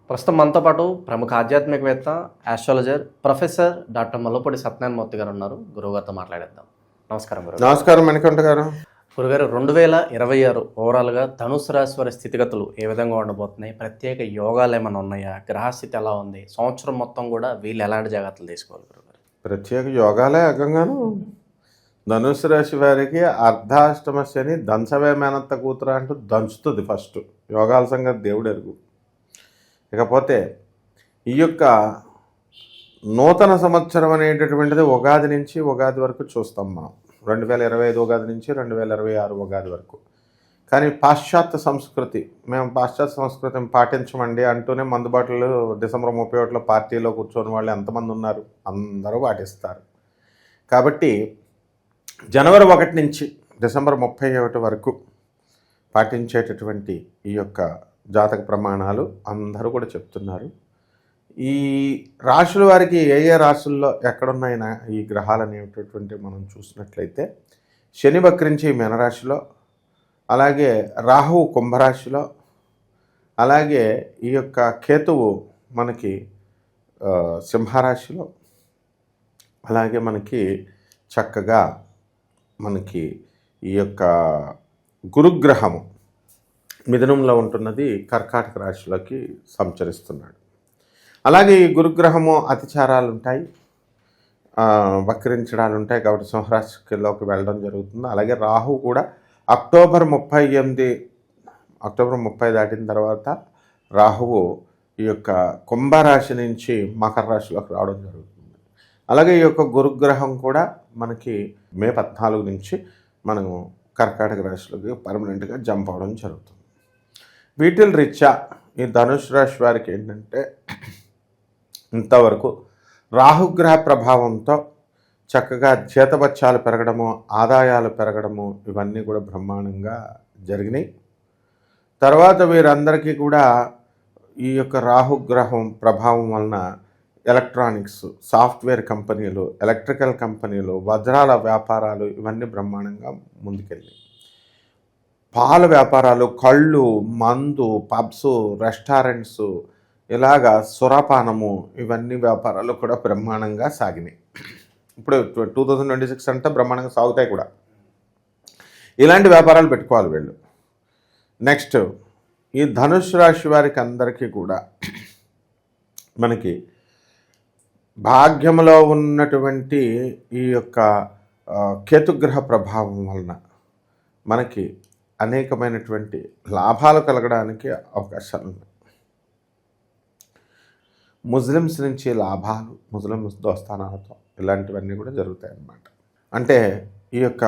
ప్రస్తుతం మనతో పాటు ప్రముఖ ఆధ్యాత్మికవేత్త, astrologer, professor doctor Mallapudi Satyanarayana Murthy గారు ఉన్నారు. గురువుగారితో మాట్లాడేద్దాం. నమస్కారం గురువు. నమస్కారం మణికంఠ గారు. గురుగారు, 2026 ఓవరాల్గా ధనుసు రాశి వారి స్థితిగతులు ఏ విధంగా ఉండబోతున్నాయి? ప్రత్యేక యోగాలు ఏమైనా ఉన్నాయా? గ్రహస్థితి ఎలా ఉంది? సంవత్సరం మొత్తం కూడా వీళ్ళు ఎలాంటి జాగ్రత్తలు తీసుకోవాలి గురుగారు? ప్రత్యేక యోగాలే అగంగాను. ధనుసు రాశి వారికి అర్ధాష్టమ శని దంచవే మేనత్త కూతురు అంటూ దంచుతుంది. ఫస్ట్ యోగాల సంగతి దేవుడు ఎరుగు. ఇకపోతే ఈ యొక్క నూతన సంవత్సరం అనేటటువంటిది ఉగాది నుంచి ఉగాది వరకు చూస్తాం మనం. 2025 ఉగాది నుంచి 2026 ఉగాది వరకు. కానీ పాశ్చాత్య సంస్కృతి, మేము పాశ్చాత్య సంస్కృతిని పాటించమండి అంటూనే మందుబాటులు డిసెంబర్ 31 పార్టీలో కూర్చొని వాళ్ళు ఎంతమంది ఉన్నారు? అందరూ పాటిస్తారు. కాబట్టి జనవరి 1 నుంచి డిసెంబర్ 31 వరకు పాటించేటటువంటి ఈ యొక్క జాతక ప్రమాణాలు అందరూ కూడా చెప్తున్నారు. ఈ రాశుల వారికి ఏ ఏ రాశుల్లో ఎక్కడున్నాయినా ఈ గ్రహాలు అనేటటువంటి మనం చూసినట్లయితే శని వక్రించి మీనరాశిలో, అలాగే రాహువు కుంభరాశిలో, అలాగే ఈ యొక్క కేతువు మనకి సింహరాశిలో, అలాగే మనకి చక్కగా మనకి ఈ యొక్క గురుగ్రహము మిథునంలో ఉంటున్నది కర్కాటక రాశిలోకి సంచరిస్తున్నాడు. అలాగే ఈ గురుగ్రహము అతిచారాలు ఉంటాయి, వక్రించడాలు ఉంటాయి, కాబట్టి సింహరాశిలోకి వెళ్ళడం జరుగుతుంది. అలాగే రాహు కూడా అక్టోబర్ 30 దాటిన తర్వాత రాహువు ఈ యొక్క కుంభరాశి నుంచి మకర రాశిలోకి రావడం జరుగుతుంది. అలాగే ఈ యొక్క గురుగ్రహం కూడా మనకి మే 14 నుంచి మనము కర్కాటక రాశిలోకి పర్మనెంట్గా జంప్ అవడం జరుగుతుంది. వీటిల్ రీత్యా ఈ ధనుసు రాశి వారికి ఏంటంటే ఇంతవరకు రాహుగ్రహ ప్రభావంతో చక్కగా జీతబత్యాలు పెరగడము, ఆదాయాలు పెరగడము ఇవన్నీ కూడా బ్రహ్మాండంగా జరిగినాయి. తర్వాత వీరందరికీ కూడా ఈ యొక్క రాహుగ్రహం ప్రభావం వలన ఎలక్ట్రానిక్స్, సాఫ్ట్వేర్ కంపెనీలు, ఎలక్ట్రికల్ కంపెనీలు, వజ్రాల వ్యాపారాలు ఇవన్నీ బ్రహ్మాండంగా ముందుకెళ్ళాయి. పాల వ్యాపారాలు, కళ్ళు, మందు, పబ్స్, రెస్టారెంట్స్, ఇలాగా సురాపానము ఇవన్నీ వ్యాపారాలు కూడా బ్రహ్మాండంగా సాగినాయి. ఇప్పుడు 2026 అంటే బ్రహ్మాండంగా సాగుతాయి కూడా. ఇలాంటి వ్యాపారాలు పెట్టుకోవాలి వీళ్ళు. నెక్స్ట్ ఈ ధనుసు రాశి వారికి అందరికీ కూడా మనకి భాగ్యంలో ఉన్నటువంటి ఈ యొక్క కేతుగ్రహ ప్రభావం వలన మనకి అనేకమైనటువంటి లాభాలు కలగడానికి అవకాశాలు ఉన్నాయి. ముస్లిమ్స్ నుంచి లాభాలు, ముస్లిమ్స్ దోస్తానాలతో ఇలాంటివన్నీ కూడా జరుగుతాయి అన్నమాట. అంటే ఈ యొక్క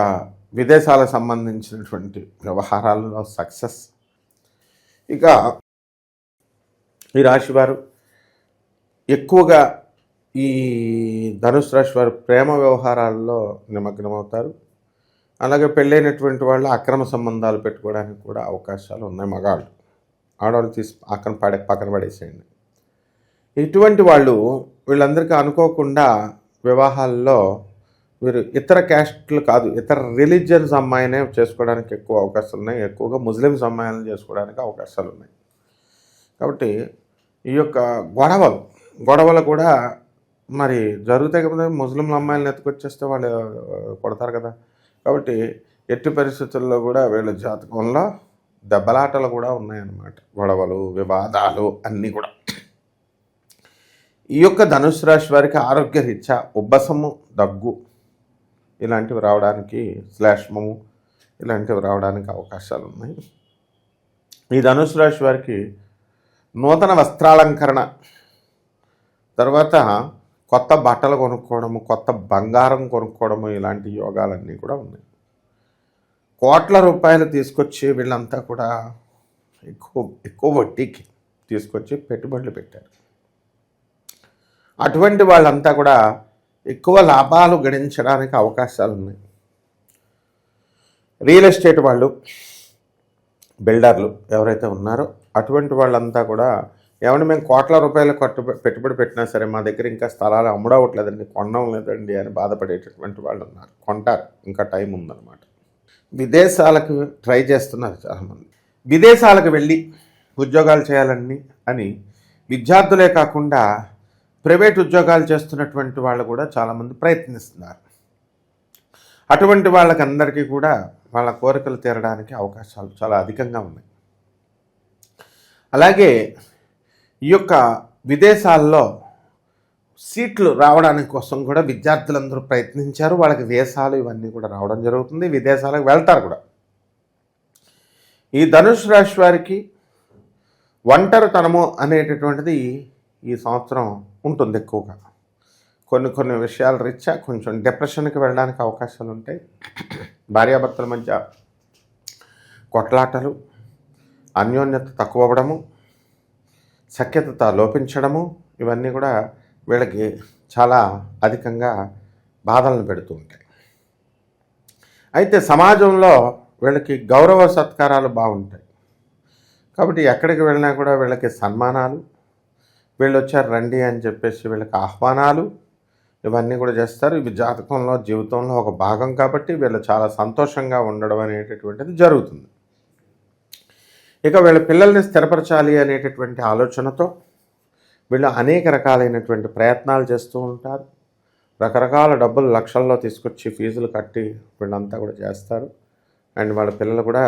విదేశాలకు సంబంధించినటువంటి వ్యవహారాలలో సక్సెస్. ఇక ఈ రాశివారు ఎక్కువగా ఈ ధనుసు రాశి వారు ప్రేమ వ్యవహారాల్లో నిమగ్నమవుతారు. అలాగే పెళ్ళైనటువంటి వాళ్ళు అక్రమ సంబంధాలు పెట్టుకోవడానికి కూడా అవకాశాలు ఉన్నాయి. మగాళ్ళు, ఆడవాళ్ళు తీసి పక్కన పడేసేయండి. ఇటువంటి వాళ్ళు వీళ్ళందరికీ అనుకోకుండా వివాహాల్లో వీరు ఇతర క్యాస్ట్లు కాదు, ఇతర రిలీజియన్స్ అమ్మాయినే చేసుకోవడానికి ఎక్కువ అవకాశాలు ఉన్నాయి. ఎక్కువగా ముస్లిమ్స్ అమ్మాయిలను చేసుకోవడానికి అవకాశాలు ఉన్నాయి. కాబట్టి ఈ యొక్క గొడవలు కూడా మరి జరుగుతాయి కదా. ముస్లింల అమ్మాయిలను ఎత్తుకొచ్చేస్తే వాళ్ళు కొడతారు కదా. కాబట్టి ఎట్టి పరిస్థితుల్లో కూడా వీళ్ళ జాతకంలో దెబ్బలాటలు కూడా ఉన్నాయన్నమాట. గొడవలు, వివాదాలు అన్నీ కూడా. ఈ యొక్క ధనుసు రాశి వారికి ఆరోగ్యరీత్యా ఉబ్బసము, దగ్గు ఇలాంటివి రావడానికి, శ్లేష్మము ఇలాంటివి రావడానికి అవకాశాలు ఉన్నాయి. ఈ ధనుసు రాశి వారికి నూతన వస్త్రాలంకరణ, తర్వాత కొత్త బట్టలు కొనుక్కోవడము, కొత్త బంగారం కొనుక్కోవడము ఇలాంటి యోగాలన్నీ కూడా ఉన్నాయి. కోట్ల రూపాయలు తీసుకొచ్చి వీళ్ళంతా కూడా ఎక్కువ వడ్డీకి తీసుకొచ్చి పెట్టుబడులు పెట్టారు. అటువంటి వాళ్ళంతా కూడా ఎక్కువ లాభాలు గడించడానికి అవకాశాలు ఉన్నాయి. రియల్ ఎస్టేట్ వాళ్ళు, బిల్డర్లు ఎవరైతే ఉన్నారో అటువంటి వాళ్ళంతా కూడా ఏమంటే మేము కోట్ల రూపాయలు పెట్టుబడి పెట్టినా సరే మా దగ్గర ఇంకా స్థలాలు అమ్ముడవట్లేదండి, కొనడం లేదండి అని బాధపడేటటువంటి వాళ్ళు ఉన్నారు. కొంటారు, ఇంకా టైం ఉందన్నమాట. విదేశాలకు ట్రై చేస్తున్నారు చాలామంది. విదేశాలకు వెళ్ళి ఉద్యోగాలు చేయాలని అని విద్యార్థులే కాకుండా ప్రైవేట్ ఉద్యోగాలు చేస్తున్నటువంటి వాళ్ళు కూడా చాలామంది ప్రయత్నిస్తున్నారు. అటువంటి వాళ్ళకందరికీ కూడా వాళ్ళ కోరికలు తీరడానికి అవకాశాలు చాలా అధికంగా ఉన్నాయి. అలాగే ఈ యొక్క విదేశాల్లో సీట్లు రావడానికి కోసం కూడా విద్యార్థులందరూ ప్రయత్నించారు. వాళ్ళకి వీసాలు ఇవన్నీ కూడా రావడం జరుగుతుంది, విదేశాలకు వెళ్తారు కూడా. ఈ ధనుసు రాశి వారికి ఒంటరితనము అనేటటువంటిది ఈ సంవత్సరం ఉంటుంది ఎక్కువగా. కొన్ని విషయాల రీత్యా కొంచెం డిప్రెషన్కి వెళ్ళడానికి అవకాశాలు ఉంటాయి. భార్యాభర్తల మధ్య కొట్లాటలు, అన్యోన్యత తక్కువ అవ్వడము, సఖ్యత లోపించడము, ఇవన్నీ కూడా వీళ్ళకి చాలా అధికంగా బాధలను పెడుతూ ఉంటాయి. అయితే సమాజంలో వీళ్ళకి గౌరవ సత్కారాలు బాగుంటాయి. కాబట్టి ఎక్కడికి వెళ్ళినా కూడా వీళ్ళకి సన్మానాలు, వీళ్ళు వచ్చారు రండి అని చెప్పేసి వీళ్ళకి ఆహ్వానాలు, ఇవన్నీ కూడా చేస్తారు. ఇవి జాతకంలో జీవితంలో ఒక భాగం కాబట్టి వీళ్ళు చాలా సంతోషంగా ఉండడం అనేటటువంటిది జరుగుతుంది. ఇక వీళ్ళ పిల్లల్ని స్థిరపరచాలి అనేటటువంటి ఆలోచనతో వీళ్ళు అనేక రకాలైనటువంటి ప్రయత్నాలు చేస్తూ ఉంటారు. రకరకాల డబ్బులు లక్షల్లో తీసుకొచ్చి ఫీజులు కట్టి వీళ్ళంతా కూడా చేస్తారు. అండ్ వాళ్ళ పిల్లలు కూడా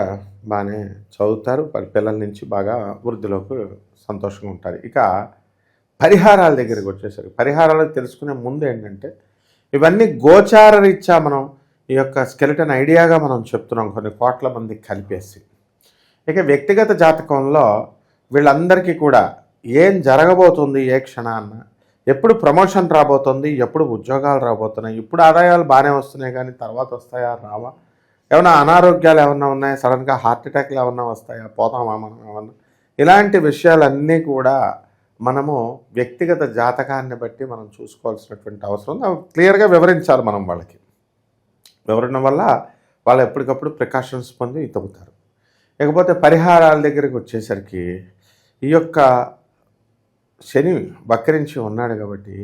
బాగానే చదువుతారు. వాళ్ళ పిల్లల నుంచి బాగా వృద్ధిలోకి సంతోషంగా ఉంటారు. ఇక పరిహారాల దగ్గరికి వచ్చేసరికి పరిహారాలు తెలుసుకునే ముందు ఏంటంటే ఇవన్నీ గోచార రీత్యా మనం ఈ యొక్క స్కెలిటన్ ఐడియాగా మనం చెప్తున్నాం కొన్ని కోట్ల మందికి కలిపేసి. ఇక వ్యక్తిగత జాతకంలో వీళ్ళందరికీ కూడా ఏం జరగబోతుంది, ఏ క్షణాన్న ఎప్పుడు ప్రమోషన్ రాబోతుంది, ఎప్పుడు ఉద్యోగాలు రాబోతున్నాయి, ఇప్పుడు ఆదాయాలు బాగానే వస్తున్నాయి కానీ తర్వాత వస్తాయా రావా, ఏమైనా అనారోగ్యాలు ఏమన్నా ఉన్నాయా, సడన్గా హార్ట్ అటాక్లు ఏమన్నా వస్తాయా, పోతామా మనం ఏమన్నా, ఇలాంటి విషయాలన్నీ కూడా మనము వ్యక్తిగత జాతకాన్ని బట్టి మనం చూసుకోవాల్సినటువంటి అవసరం ఉంది. అవి క్లియర్గా వివరించాలి మనం వాళ్ళకి. వివరణ వల్ల వాళ్ళు ఎప్పటికప్పుడు ప్రికాషన్స్ పొంది తగ్గుతారు. ఇకపోతే పరిహారాల దగ్గరికి వచ్చేసరికి ఈ యొక్క శని వక్రించి ఉన్నాడు కాబట్టి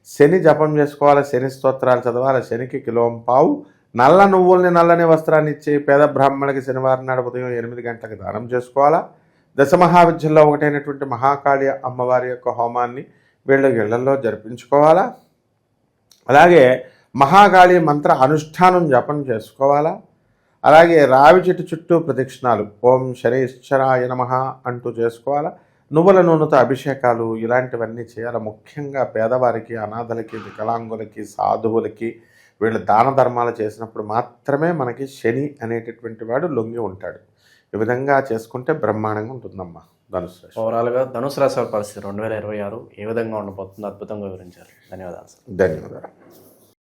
శని జపం చేసుకోవాలి, శని స్తోత్రాలు చదవాలి, శనికి కిలోంపావు నల్ల నువ్వుల్ని నల్లని వస్త్రాన్ని ఇచ్చి పేద బ్రాహ్మణులకి శనివారం నాడు ఉదయం 8 గంటలకు దానం చేసుకోవాలా. దశమహావిద్యల్లో ఒకటైనటువంటి మహాకాళి అమ్మవారి యొక్క హోమాన్ని వీళ్ళ ఇళ్లలో జరిపించుకోవాలా. అలాగే మహాకాళి మంత్ర అనుష్ఠానం జపం చేసుకోవాలా. అలాగే రావి చెట్టు చుట్టూ ప్రదక్షిణాలు ఓం శనైశ్చరాయ నమః అంటూ చేసుకోవాలా. నువ్వుల నూనెతో అభిషేకాలు ఇలాంటివన్నీ చేయాలి. ముఖ్యంగా పేదవారికి, అనాథలకి, వికలాంగులకి, సాధువులకి వీళ్ళు దాన ధర్మాలు చేసినప్పుడు మాత్రమే మనకి శని అనేటటువంటి వాడు లొంగి ఉంటాడు. ఈ విధంగా చేసుకుంటే బ్రహ్మాండంగా ఉంటుందమ్మా ధనుసు రాశి. ఓవరాల్గా ధనుసు రాశి వారి పరిస్థితి 2026 ఏ విధంగా ఉండబోతుందో అద్భుతంగా వివరించారు. ధన్యవాదాలు సార్. ధన్యవాదాలు.